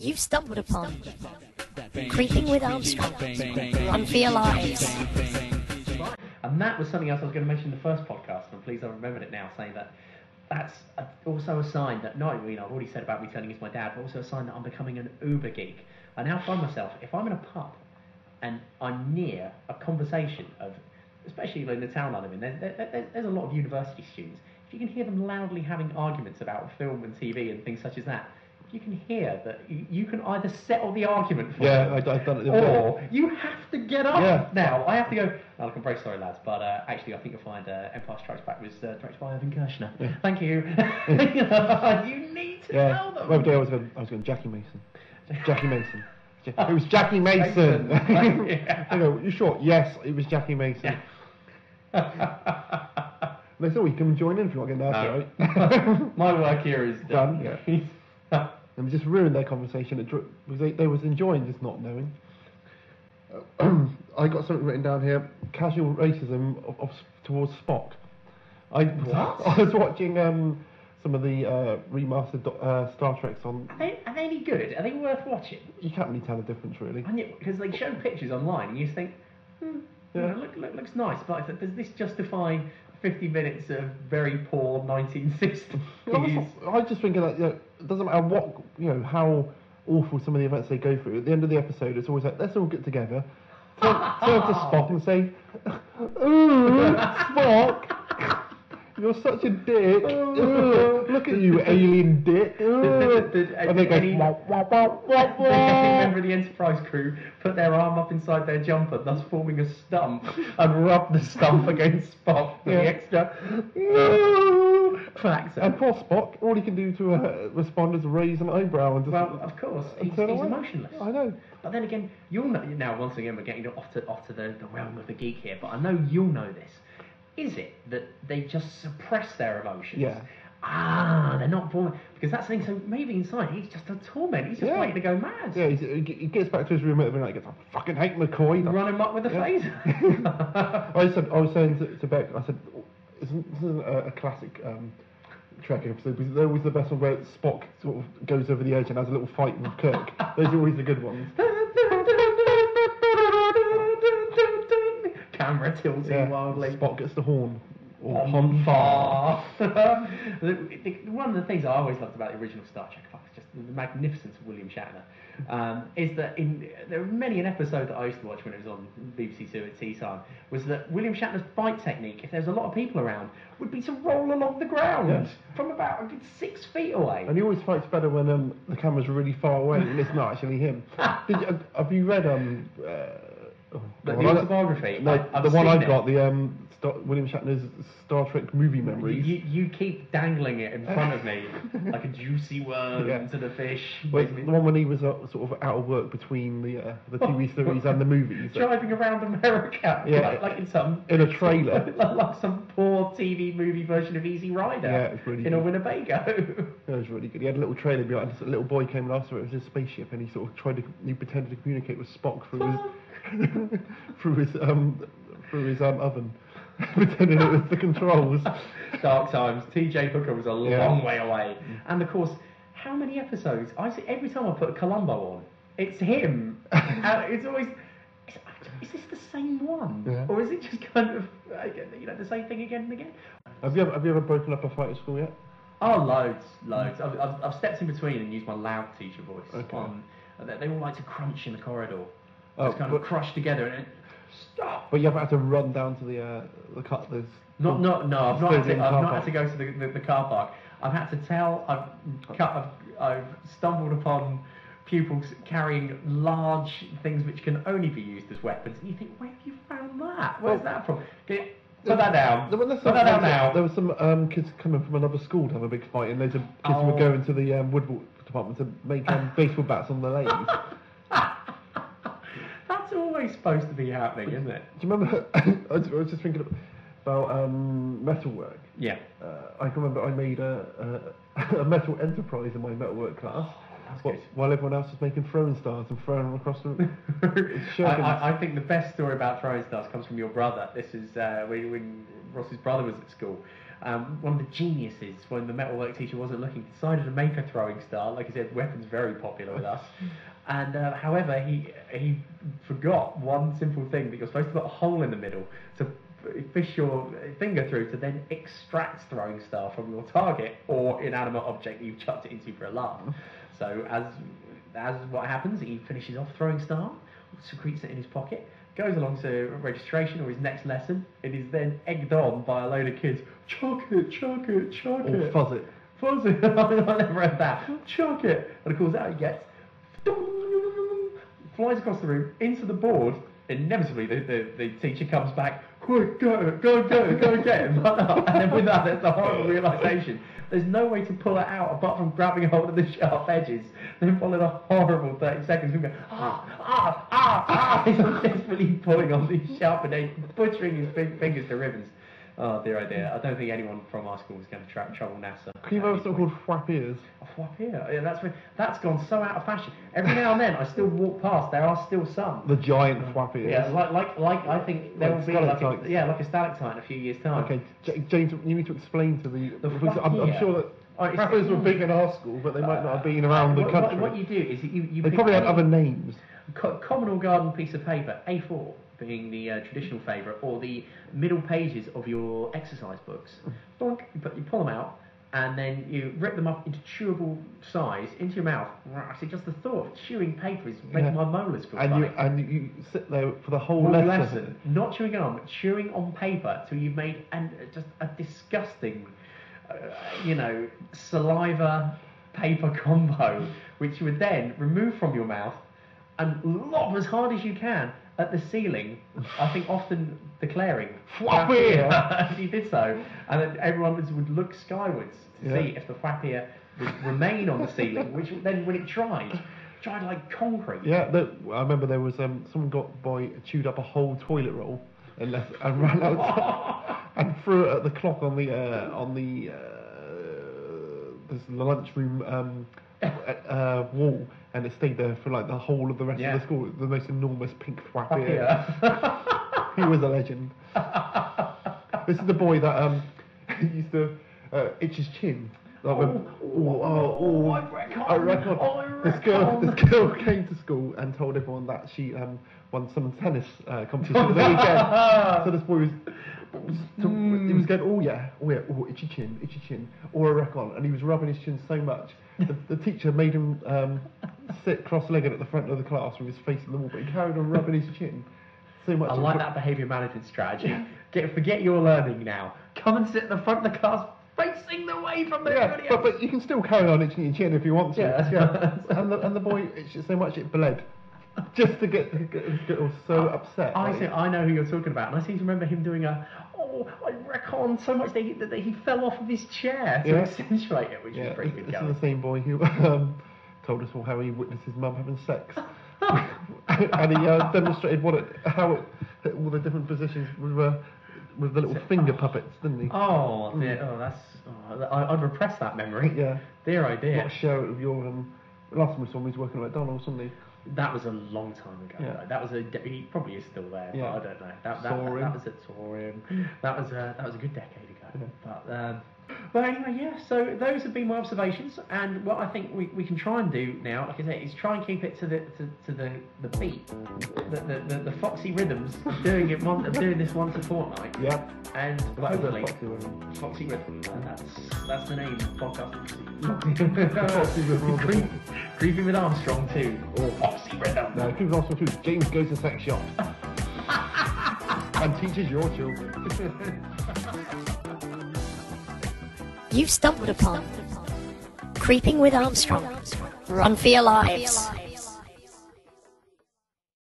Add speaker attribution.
Speaker 1: You've stumbled upon Creeping with Armstrong. Run for your lives.
Speaker 2: And that was something else I was going to mention in the first podcast, and please I remembered it now, saying that that's also a sign that, not, you know, I've already said about me turning into my dad, but also a sign that I'm becoming an uber geek. I now find myself, if I'm in a pub and I'm near a conversation of, especially in the town I live in, there's a lot of university students. If you can hear them loudly having arguments about film and TV and things such as that, you can hear that you can either settle the argument for them,
Speaker 3: I've done it.
Speaker 2: or you have to get up.
Speaker 3: Yeah.
Speaker 2: Now, I have to go, oh, look, I'm very sorry, lads, but actually I think you'll find Empire Strikes Back was directed by Irving Kershner. Yeah. Thank you. You need to tell them.
Speaker 3: The other day I was going Jackie Mason. Jackie Mason. It was Jackie Mason.
Speaker 2: Yeah.
Speaker 3: You sure? Yes, it was Jackie Mason.
Speaker 2: Yeah.
Speaker 3: They thought you come join in if you want to get nasty, right?
Speaker 2: My work here is
Speaker 3: done. Yeah. And just ruined their conversation because they was enjoying just not knowing. I got something written down here: casual racism towards Spock. I was watching some of the remastered Star Treks on.
Speaker 2: Are they any good? Are they worth watching?
Speaker 3: You can't really tell the difference, really.
Speaker 2: Because they show pictures online, and you just think, looks nice, but does this justify 50 minutes of very poor 1960s?
Speaker 3: I was just thinking that it doesn't matter what, how awful some of the events they go through. At the end of the episode, it's always like, let's all get together, turn to Spock and say, "Ooh, Spock, you're such a dick. Look at you, alien dick." And they go,
Speaker 2: any member of the Enterprise crew put their arm up inside their jumper, thus forming a stump, and rub the stump against Spock for the extra factor.
Speaker 3: And poor Spock, all he can do to respond is raise an eyebrow and just...
Speaker 2: Well, of course, he's emotionless.
Speaker 3: I know.
Speaker 2: But then again, you'll know, now once again we're getting off to the realm of the geek here, but I know you'll know this. Is it that they just suppress their emotions?
Speaker 3: Yeah.
Speaker 2: They're not born, because that's the thing. So maybe inside he's just a torment. He's just waiting to go mad.
Speaker 3: Yeah, he gets back to his room and like, "I fucking hate McCoy."
Speaker 2: Run him up with a phaser.
Speaker 3: I was saying to Beck, I said, "Isn't a classic Trek episode? Because they're always the best one where Spock sort of goes over the edge and has a little fight with Kirk. Those are always the good ones."
Speaker 2: Camera tilting wildly.
Speaker 3: Spock gets the horn.
Speaker 2: On far. One of the things I always loved about the original Star Trek, just the magnificence of William Shatner, is that there were many an episode that I used to watch when it was on BBC Two at tea time, was that William Shatner's fight technique, if there's a lot of people around, would be to roll along the ground from about a good 6 feet away.
Speaker 3: And he always fights better when the cameras are really far away and it's not actually him. Have you read
Speaker 2: the autobiography?
Speaker 3: No, the one I got, William Shatner's Star Trek movie memories.
Speaker 2: You keep dangling it in front of me like a juicy worm to the fish.
Speaker 3: Wait, the one when he was sort of out of work between the TV series and the movies.
Speaker 2: Driving around America, like in
Speaker 3: a trailer,
Speaker 2: like some poor TV movie version of Easy Rider.
Speaker 3: Yeah, it was really
Speaker 2: in
Speaker 3: good.
Speaker 2: a Winnebago.
Speaker 3: It was really good. He had a little trailer behind. A little boy came last year. It was a spaceship, and he sort of he pretended to communicate with Spock through his oven. Pretending it was the controls.
Speaker 2: Dark times. T.J. Hooker was a long way away. And of course, how many episodes? I see every time I put a Columbo on, it's him. It's always. Is this the same one, or is it just kind of the same thing again and again?
Speaker 3: Have you ever broken up a fight at school yet?
Speaker 2: Oh, loads. I've stepped in between and used my loud teacher voice. Okay. They all like to crunch in the corridor. Just kind of crush together and. Stop!
Speaker 3: But you haven't had to run down to the car.
Speaker 2: No. I've not had to go to the car park. I've had to tell. I've stumbled upon pupils carrying large things which can only be used as weapons, and you think, where have you found that? Where's that from? Put that down. Put that down now.
Speaker 3: There were some kids coming from another school to have a big fight, and loads of kids were going to the woodwork department to make baseball bats on the lathe.
Speaker 2: That's always supposed to be happening, isn't it?
Speaker 3: Do you remember? I was just thinking about metalwork.
Speaker 2: Yeah.
Speaker 3: I can remember I made a metal enterprise in my metalwork class.
Speaker 2: That's good.
Speaker 3: While everyone else was making throwing stars and throwing them across the.
Speaker 2: I think the best story about throwing stars comes from your brother. This is when Ross's brother was at school. one of the geniuses, when the metalwork teacher wasn't looking, decided to make a throwing star. Like I said, weapons very popular with us. And however, he forgot one simple thing, that you're supposed to put a hole in the middle to fish your finger through to then extract throwing star from your target or inanimate object you've chucked it into for a laugh. So as what happens, he finishes off throwing star, secretes it in his pocket, goes along to registration or his next lesson, and is then egged on by a load of kids. Chuck it, chuck it, chuck it.
Speaker 3: Or fuzz it.
Speaker 2: Fuzz it. I never read that. Chuck it. And of course out he gets. Flies across the room into the board. Inevitably the teacher comes back. Quick, go get him. And then with that, there's the horrible realisation. There's no way to pull it out apart from grabbing hold of the sharp edges. Then followed a horrible 30 seconds of going, He's desperately pulling on these sharp edges, butchering his fingers to ribbons. Oh dear, oh dear. I don't think anyone from our school is going to trouble NASA.
Speaker 3: Can you remember something called flap ears?
Speaker 2: A flap ear? Yeah, that's gone so out of fashion. Every now and then I still walk past, there are still some.
Speaker 3: The giant flap ears.
Speaker 2: Yeah, like I think there will be like a stalactite in a few years' time.
Speaker 3: Okay, James, you need to explain to I'm sure that flap ears were big in our school, but they might not have been around the country.
Speaker 2: What you do is you
Speaker 3: they probably had other names.
Speaker 2: Common or garden piece of paper, A4 being the traditional favourite, or the middle pages of your exercise books. Bonk, you pull them out, and then you rip them up into chewable size into your mouth. See, just the thought of chewing paper is making my molars feel funny.
Speaker 3: And you sit there for the whole lesson.
Speaker 2: Not chewing gum, but chewing on paper till you've made just a disgusting, saliva paper combo, which you would then remove from your mouth and lob as hard as you can at the ceiling, I think often declaring
Speaker 3: flap ear
Speaker 2: as you did so, and then everyone would look skywards to see if the flap ear would remain on the ceiling, which then when it dried like concrete.
Speaker 3: Yeah, I remember there was someone chewed up a whole toilet roll and ran outside and threw it at the clock on the lunchroom wall, and it stayed there for like the whole of the rest of the school. The most enormous pink flap ear. He was a legend. This is the boy that used to itch his chin. I reckon. This girl came to school and told everyone that she won some tennis competition the weekend. So this boy he was going, itchy chin, or a reckon, and he was rubbing his chin so much. The teacher made him sit cross-legged at the front of the class with his face in the wall, but he carried on rubbing his chin so much.
Speaker 2: I like that behaviour management strategy. Forget your learning now. Come and sit at the front of the class, facing away from everybody else.
Speaker 3: But you can still carry on itching your chin if you want to. Yeah. And the boy itched it so much it bled. Just to get so upset.
Speaker 2: I know who you're talking about, and I seem to remember him doing I reckon so much that he fell off of his chair to accentuate it, which is pretty good.
Speaker 3: This is the same boy who told us all how he witnessed his mum having sex, and he demonstrated how all the different positions with the little finger puppets, didn't he?
Speaker 2: Oh, I've repressed that memory.
Speaker 3: Yeah.
Speaker 2: Dear oh dear.
Speaker 3: Not share it with your last time we saw him, he was working at McDonald's, wasn't he?
Speaker 2: That was a long time ago.
Speaker 3: Yeah.
Speaker 2: That was he probably is still there, but I don't know. That was at Torium. That was a good decade ago. Yeah. But anyway, so those have been my observations, and what I think we can try and do now, like I say, is try and keep it to the beat, the foxy rhythms of doing this once a fortnight.
Speaker 3: Yeah.
Speaker 2: And hopefully foxy rhythm. And that's the name of the podcast. Foxy rhythm. Creeping with Armstrong 2. Or Foxy Rhythm.
Speaker 3: No, Creeping with Armstrong 2. James goes to sex shop and teaches your children.
Speaker 1: You've stumbled upon Creeping with Armstrong. Run for your lives.